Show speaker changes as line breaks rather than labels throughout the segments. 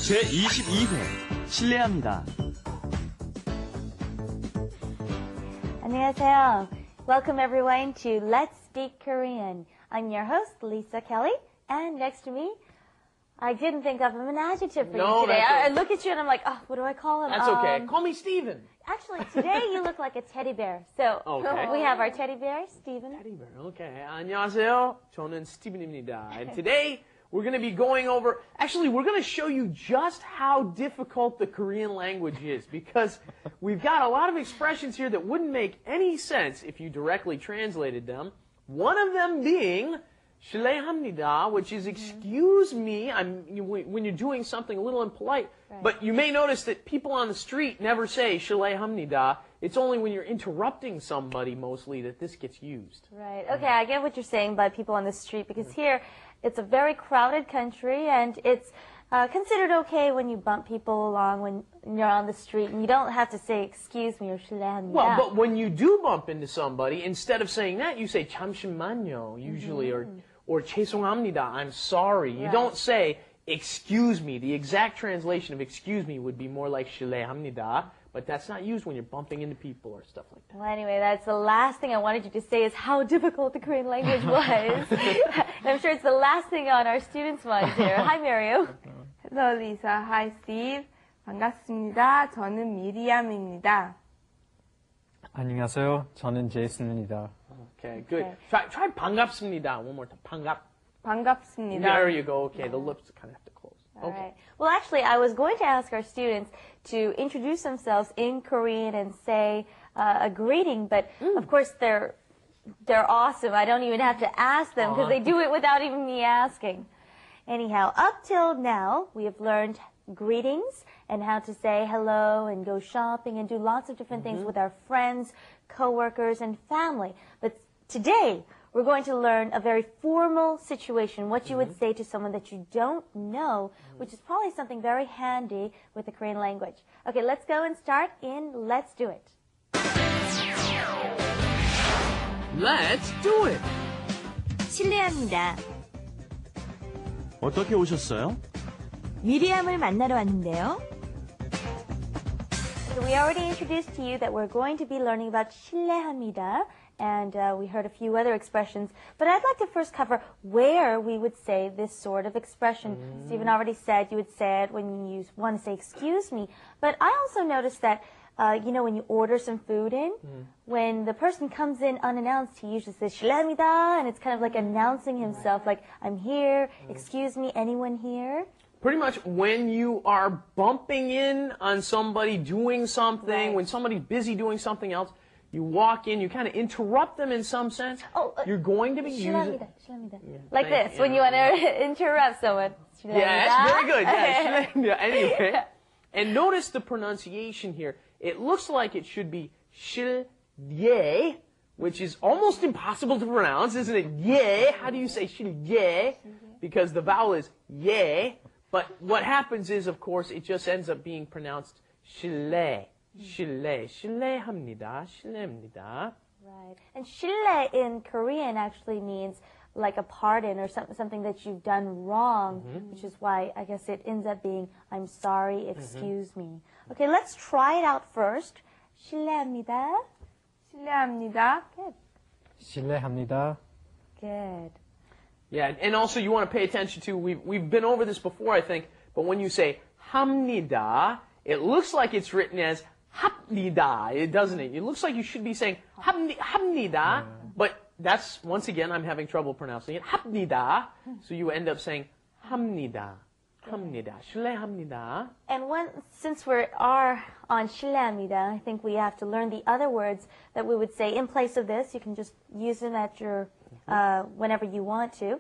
제22회 실례합니다.
안녕하세요. Welcome everyone to Let's Speak Korean. I'm your host, Lisa Kelly, and next to me, I didn't think of an adjective for you today. I look at you and I'm like, oh, what do I call him?
That's okay. Call me Steven.
Actually, today you look like a teddy bear. So we have our teddy bear, Steven.
Teddy bear, okay. 안녕하세요. 저는 Steven입니다. And today we're going to be going over, actually we're going to show you just how difficult the Korean language is, because we've got a lot of expressions here that wouldn't make any sense if you directly translated them. One of them being 실례합니다, which is excuse me when you're doing something a little impolite. Right. But you may notice that people on the street never say 실례합니다. It's only when you're interrupting somebody mostly that this gets used.
Right. Okay, I get what you're saying by people on the street, because here it's a very crowded country and it's considered okay when you bump people along when you're on the street, and you don't have to say excuse me or 실례합니다.
Well, but when you do bump into somebody, instead of saying that, you say 잠시만요 usually, or 죄송합니다, I'm sorry. You don't say excuse me. The exact translation of excuse me would be more like 실례합니다, but that's not used when you're bumping into people or stuff like that.
Well, anyway, that's the last thing I wanted you to say is how difficult the Korean language was. And I'm sure it's the last thing on our students' minds here. Hi, Mario.
Hello, Lisa. Hi, Steve. 반갑습니다. 저는 미리암입니다.
안녕하세요. 저는 제이슨입니다.
Okay, good. Try 반갑습니다 one more time.
반갑습니다.
There you go. Okay, the lips kind of have to close.
All right. Well, actually, I was going to ask our students to introduce themselves in Korean and say a greeting, but of course they're awesome. I don't even have to ask them because they do it without even me asking. Anyhow, up till now, we have learned greetings and how to say hello and go shopping and do lots of different things with our friends, coworkers, and family. But today, we're going to learn a very formal situation, what you would say to someone that you don't know, which is probably something very handy with the Korean language. Okay, let's go and start in Let's Do It.
Let's do it.
실례합니다.
어떻게 오셨어요?
미리암을 만나러 왔는데요.
So we already introduced to you that we're going to be learning about 실례합니다, and we heard a few other expressions. But I'd like to first cover where we would say this sort of expression. Stephen already said you would say it when you want to say excuse me. But I also noticed that, when you order some food in, when the person comes in unannounced, he usually says 실례합니다, and it's kind of like announcing himself, like, I'm here, excuse me, anyone here?
Pretty much when you are bumping in on somebody doing something, when somebody's busy doing something else, you walk in, you kind of interrupt them in some sense. You're going to be using...
실례합니다. Like this, when you want to interrupt someone.
Yeah, that's very good. Yeah, 실례합니다. Anyway, and notice the pronunciation here. It looks like it should be 실례, which is almost impossible to pronounce, isn't it? Yeah. How do you say 실례? Because the vowel is ye. But what happens is, of course, it just ends up being pronounced 실례, 실례, 실례합니다, 실례입니다.
Right. And 실례 in Korean actually means like a pardon or something that you've done wrong, which is why I guess it ends up being I'm sorry, excuse me. Okay, let's try it out first. 실례합니다.
실례합니다.
Good.
실례합니다.
Good.
Yeah, and also you want to pay attention to, we've been over this before, I think, but when you say 합니다, it looks like it's written as 합니다, doesn't it? It looks like you should be saying 합니다, but that's, once again, I'm having trouble pronouncing it, 합니다, so you end up saying 합니다, 합니다, 실례합니다.
And since we are on 실례합니다, I think we have to learn the other words that we would say in place of this. You can just use them at your whenever you want to,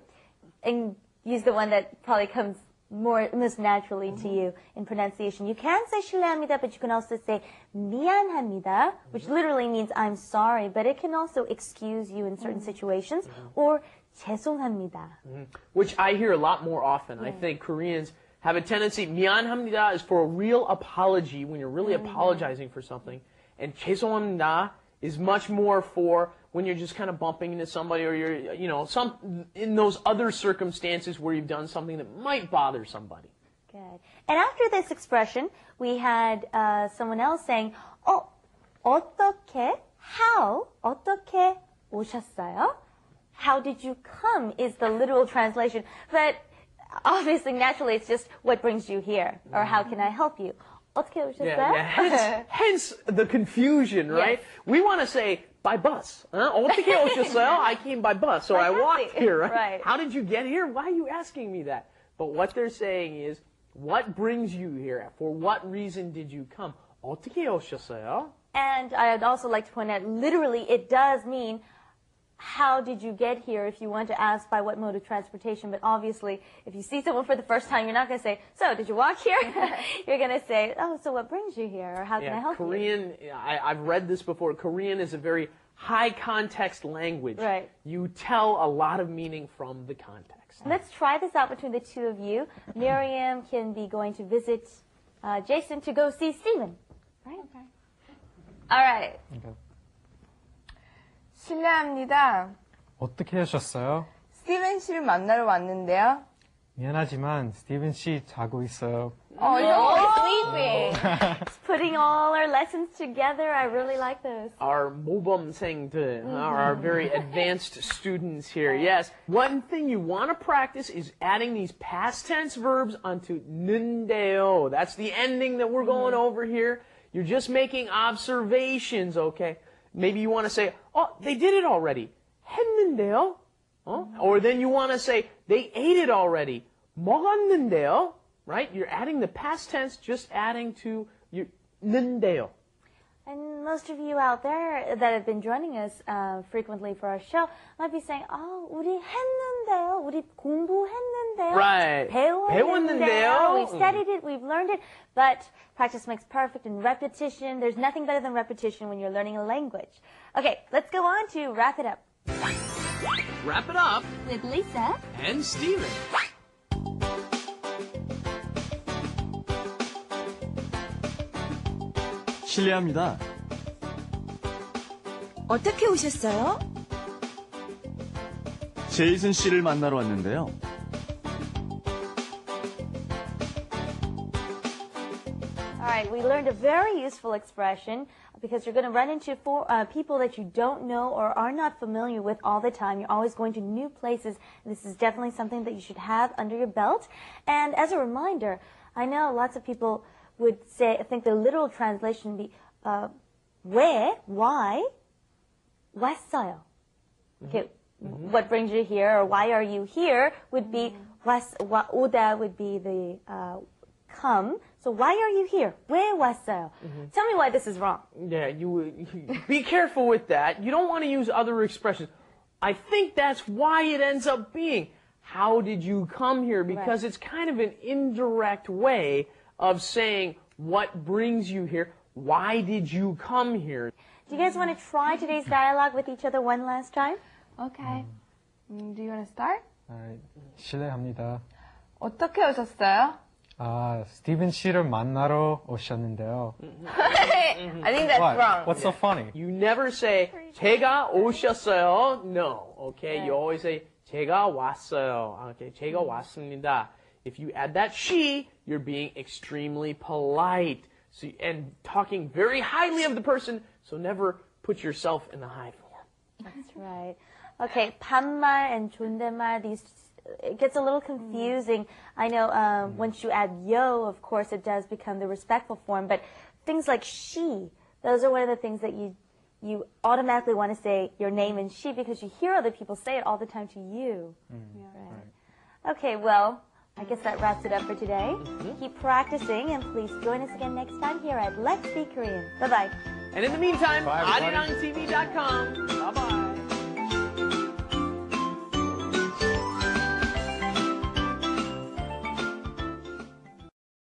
and use the one that probably comes most naturally to you in pronunciation. You can say 실례합니다, but you can also say 미안합니다, which literally means I'm sorry, but it can also excuse you in certain situations, or 죄송합니다.
Which I hear a lot more often. I think Koreans have a tendency, 미안합니다 is for a real apology, when you're really apologizing for something, and 죄송합니다 is much more for when you're just kind of bumping into somebody, or you're, in those other circumstances where you've done something that might bother somebody.
Good. And after this expression, we had someone else saying, 어떻게, how, 어떻게 오셨어요? How did you come is the literal translation. But obviously, naturally, it's just what brings you here, or how can I help you? 어떻게 오셨어요?
Hence the confusion, right?
Yes.
We want to say by bus. 어떻게 오셨어요? I came by bus, or I walked here, right?
Right.
How did you get here? Why are you asking me that? But what they're saying is, what brings you here? For what reason did you come? 어떻게 오셨어요?
And I'd also like to point out, literally, it does mean, how did you get here if you want to ask by what mode of transportation. But obviously, if you see someone for the first time, you're not going to say, so, did you walk here? You're going to say, oh, so what brings you here? Or how can I help you?
Korean, I've read this before. Korean is a very high context language.
Right.
You tell a lot of meaning from the context.
Let's try this out between the two of you. Miriam can be going to visit Jason to go see Steven. Right? Okay. All right.
실례합니다.
어떻게 하셨어요?
스티븐 씨를 만나러 왔는데요.
미안하지만 스티븐 씨 자고 있어요.
Oh, he's always sleeping.
Putting all our lessons together, I really like this.
Our 모범생들, our very advanced students here. Yes, one thing you want to practice is adding these past tense verbs onto 는데요. That's the ending that we're going over here. You're just making observations, okay? Maybe you want to say, oh, they did it already. 했는데요. Or then you want to say, they ate it already. 먹었는데요. Right? You're adding the past tense, just adding to your 는데요.
And most of you out there that have been joining us frequently for our show might be saying, oh, 우리 했는데요. 우리 공부했는데요.
Right. 배웠는데요.
We've studied it, we've learned it. But practice makes perfect, and repetition, there's nothing better than repetition when you're learning a language. Okay, let's go on to wrap it up.
Wrap it up.
With Lisa
And Steven.
실례합니다.
어떻게 오셨어요?
제이슨 씨를 만나러 왔는데요.
All right, we learned a very useful expression because you're going to run into people that you don't know or are not familiar with all the time. You're always going to new places. This is definitely something that you should have under your belt. And as a reminder, I know lots of people would say, I think the literal translation would be, where, why, 왔어요. Okay, what brings you here, or why are you here, would be, 오다 would be the come. So why are you here? 왜 왔어요? Tell me why this is wrong.
Yeah, you be careful with that. You don't want to use other expressions. I think that's why it ends up being, how did you come here? Because it's kind of an indirect way of saying what brings you here. Why did you come here?
Do you guys want to try today's dialogue with each other one last time?
Okay. Do you want to start?
실례합니다.
어떻게 오셨어요?
스티븐 씨를 만나러 오셨는데요.
I think that's wrong.
What's so funny?
You never say 제가 오셨어요. No. Okay. You always say 제가 왔어요. Okay. 제가 왔습니다. If you add that she, you're being extremely polite. So, and talking very highly of the person, so never put yourself in the high form.
That's right. Okay, 반말 and 존댓말, it gets a little confusing. I know once you add yo, of course, it does become the respectful form, but things like she, those are one of the things that you automatically want to say your name in she because you hear other people say it all the time to you. Right. Okay, well, I guess that wraps it up for today. Keep practicing, and please join us again next time here at Let's Speak Korean. Bye-bye.
And in the meantime,
Bye, everybody.
arirangtv.com. Bye-bye.